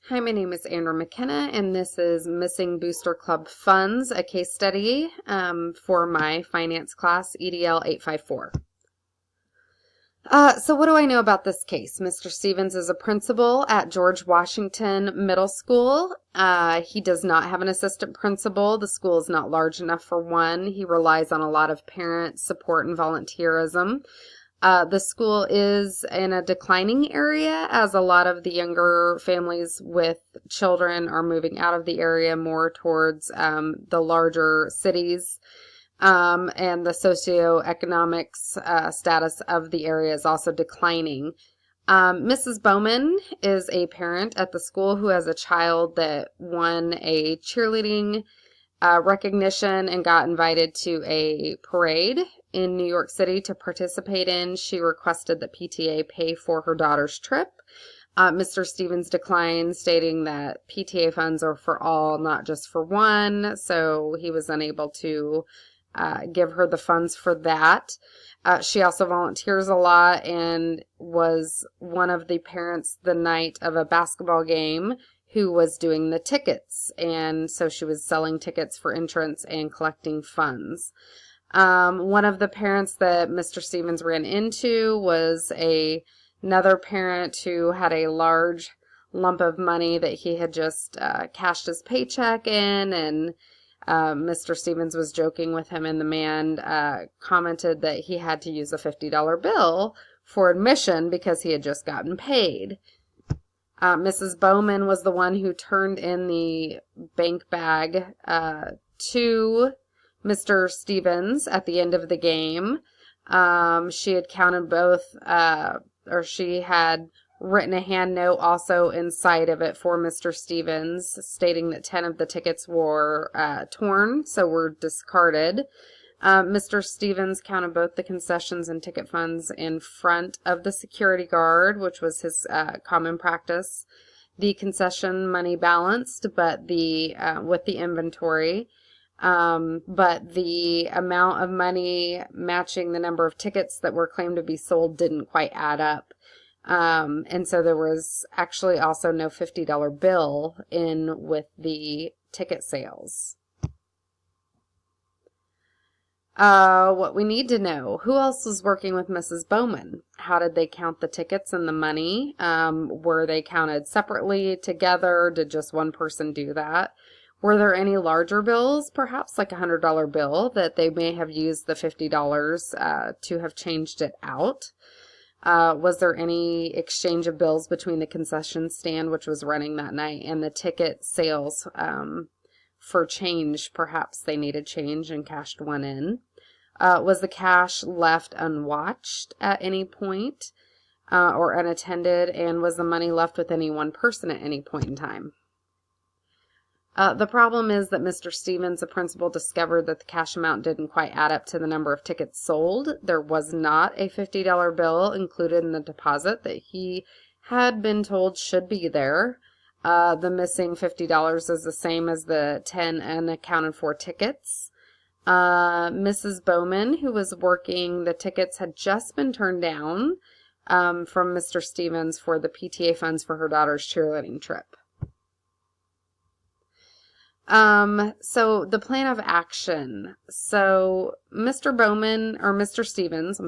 Hi, my name is Andrew McKenna, and this is Missing Booster Club Funds, a case study for my finance class, EDL 854. So what do I know about this case? Mr. Stevens is a principal at George Washington Middle School. He does not have an assistant principal. The school is not large enough for one. He relies on a lot of parent support and volunteerism. The school is in a declining area as a lot of the younger families with children are moving out of the area more towards the larger cities. And the socioeconomics status of the area is also declining. Mrs. Bowman is a parent at the school who has a child that won a cheerleading recognition and got invited to a parade in New York City to participate in. She requested that PTA pay for her daughter's trip. Mr. Stevens declined, stating that PTA funds are for all, not just for one, so he was unable to give her the funds for that. She also volunteers a lot and was one of the parents the night of a basketball game who was doing the tickets, and so she was selling tickets for entrance and collecting funds. One of the parents that Mr. Stevens ran into was another parent who had a large lump of money that he had just cashed his paycheck in, and Mr. Stevens was joking with him, and the man commented that he had to use a $50 bill for admission because he had just gotten paid. Mrs. Bowman was the one who turned in the bank bag to Mr. Stevens at the end of the game. She had counted both, or she had written a hand note also inside of it for Mr. Stevens, stating that 10 of the tickets were torn, so were discarded. Mr. Stevens counted both the concessions and ticket funds in front of the security guard, which was his common practice. The concession money balanced, but with the inventory. But the amount of money matching the number of tickets that were claimed to be sold didn't quite add up. And so there was actually also no $50 bill in with the ticket sales. What we need to know, who else was working with Mrs. Bowman? How did they count the tickets and the money? Were they counted separately, together? Did just one person do that? Were there any larger bills, perhaps like a $100 bill, that they may have used the $50 to have changed it out? Was there any exchange of bills between the concession stand, which was running that night, and the ticket sales for change? Perhaps they needed change and cashed one in. Was the cash left unwatched at any point or unattended? And was the money left with any one person at any point in time? The problem is that Mr. Stevens, the principal, discovered that the cash amount didn't quite add up to the number of tickets sold. There was not a $50 bill included in the deposit that he had been told should be there. The missing $50 is the same as the 10 unaccounted for tickets. Mrs. Bowman, who was working the tickets, had just been turned down from Mr. Stevens for the PTA funds for her daughter's cheerleading trip. So the plan of action. So Mr. Stevens,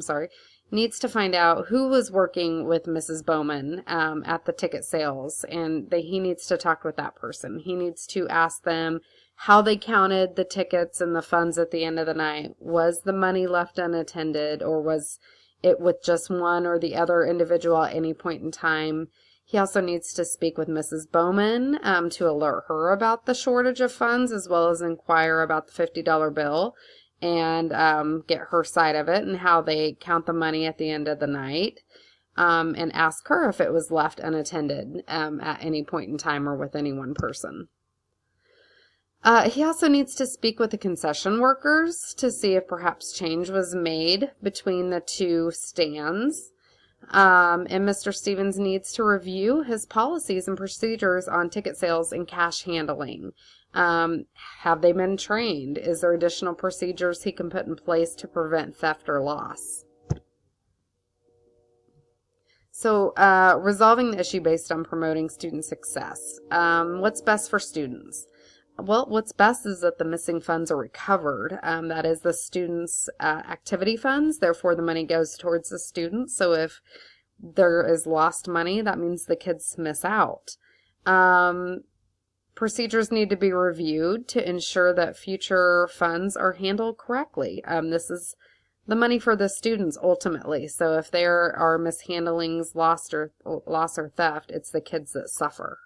needs to find out who was working with Mrs. Bowman at the ticket sales, and he needs to talk with that person. He needs to ask them how they counted the tickets and the funds at the end of the night. Was the money left unattended, or was it with just one or the other individual at any point in time? He also needs to speak with Mrs. Bowman to alert her about the shortage of funds, as well as inquire about the $50 bill and get her side of it and how they count the money at the end of the night, and ask her if it was left unattended at any point in time or with any one person. He also needs to speak with the concession workers to see if perhaps change was made between the two stands. And Mr. Stevens needs to review his policies and procedures on ticket sales and cash handling. Have they been trained? Is there additional procedures he can put in place to prevent theft or loss? So, resolving the issue based on promoting student success. What's best for students? Well, what's best is that the missing funds are recovered. That is the students' activity funds. Therefore, the money goes towards the students. So if there is lost money, that means the kids miss out. Procedures need to be reviewed to ensure that future funds are handled correctly. This is the money for the students ultimately. So if there are mishandlings, loss or theft, it's the kids that suffer.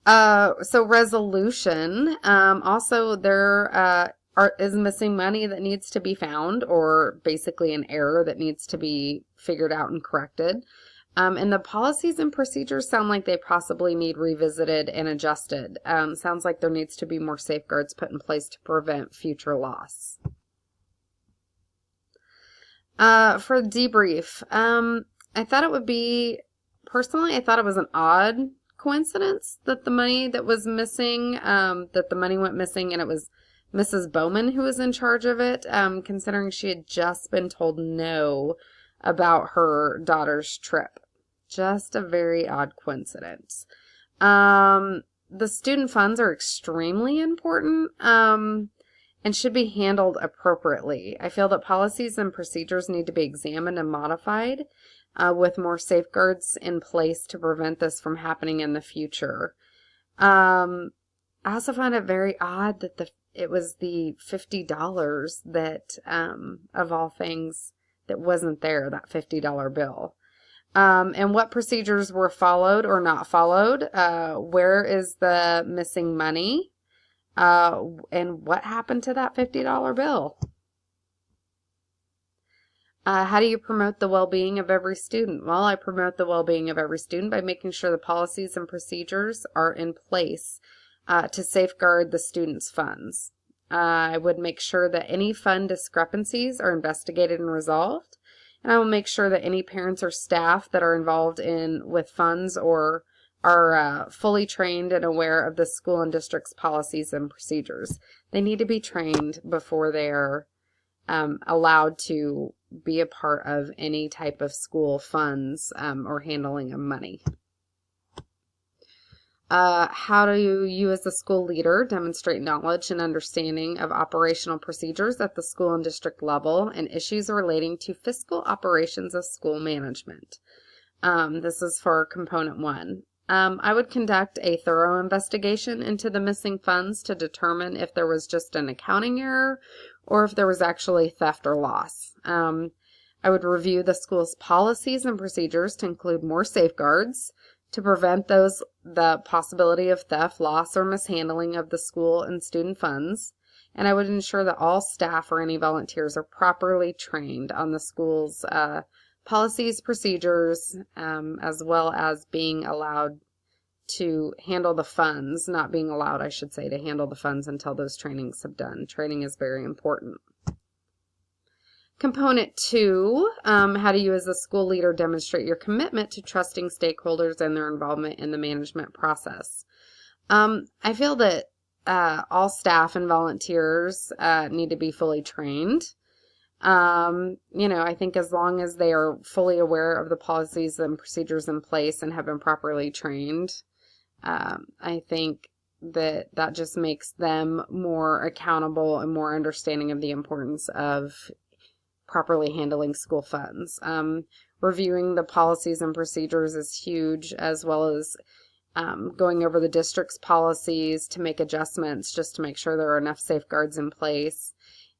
So resolution. Also, there is missing money that needs to be found, or basically an error that needs to be figured out and corrected. And the policies and procedures sound like they possibly need revisited and adjusted. Sounds like there needs to be more safeguards put in place to prevent future loss. For debrief, I thought it would be, personally, I thought it was an odd coincidence that the money that was missing, that the money went missing and it was Mrs. Bowman who was in charge of it, considering she had just been told no about her daughter's trip. Just a very odd coincidence. The student funds are extremely important and should be handled appropriately. I feel that policies and procedures need to be examined and modified with more safeguards in place to prevent this from happening in the future. I also find it very odd that it was the $50 that, of all things, that wasn't there, that $50 bill. And what procedures were followed or not followed? Where is the missing money? And what happened to that $50 bill? How do you promote the well-being of every student? Well, I promote the well-being of every student by making sure the policies and procedures are in place to safeguard the students' funds. I would make sure that any fund discrepancies are investigated and resolved. And I will make sure that any parents or staff that are involved with funds or are fully trained and aware of the school and district's policies and procedures. They need to be trained before they're allowed to be a part of any type of school funds or handling of money. How do you as a school leader demonstrate knowledge and understanding of operational procedures at the school and district level and issues relating to fiscal operations of school management? This is for component 1. I would conduct a thorough investigation into the missing funds to determine if there was just an accounting error or if there was actually theft or loss. I would review the school's policies and procedures to include more safeguards to prevent the possibility of theft, loss, or mishandling of the school and student funds. And I would ensure that all staff or any volunteers are properly trained on the school's policies, procedures, as well as being allowed to handle the funds, not being allowed, I should say, to handle the funds until those trainings have done. Training is very important. Component 2, how do you as a school leader demonstrate your commitment to trusting stakeholders and their involvement in the management process? I feel that all staff and volunteers need to be fully trained. I think as long as they are fully aware of the policies and procedures in place and have been properly trained, I think that just makes them more accountable and more understanding of the importance of properly handling school funds. Reviewing the policies and procedures is huge, as well as going over the district's policies to make adjustments just to make sure there are enough safeguards in place.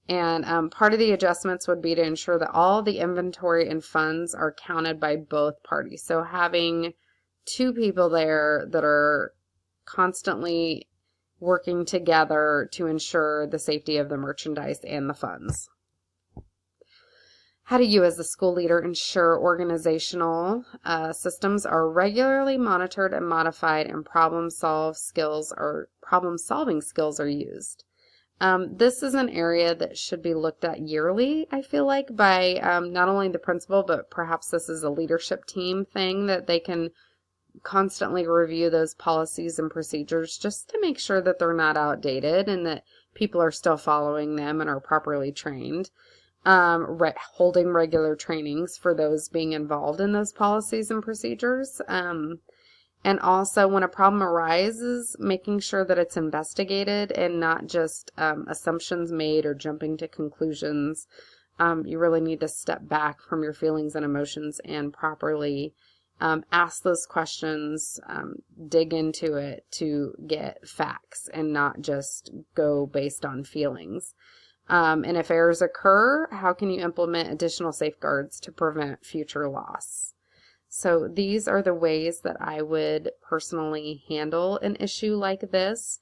And part of the adjustments would be to ensure that all the inventory and funds are counted by both parties. So having 2 people there that are constantly working together to ensure the safety of the merchandise and the funds. How do you as a school leader ensure organizational systems are regularly monitored and modified and problem-solving skills are used? This is an area that should be looked at yearly, I feel like, by not only the principal, but perhaps this is a leadership team thing that they can constantly review those policies and procedures just to make sure that they're not outdated and that people are still following them and are properly trained. holding regular trainings for those being involved in those policies and procedures. And also, when a problem arises, making sure that it's investigated and not just assumptions made or jumping to conclusions. You really need to step back from your feelings and emotions and properly ask those questions, dig into it to get facts and not just go based on feelings. And if errors occur, how can you implement additional safeguards to prevent future loss? So these are the ways that I would personally handle an issue like this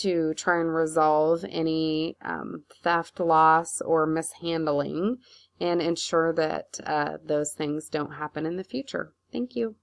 to try and resolve any theft, loss, or mishandling and ensure that those things don't happen in the future. Thank you.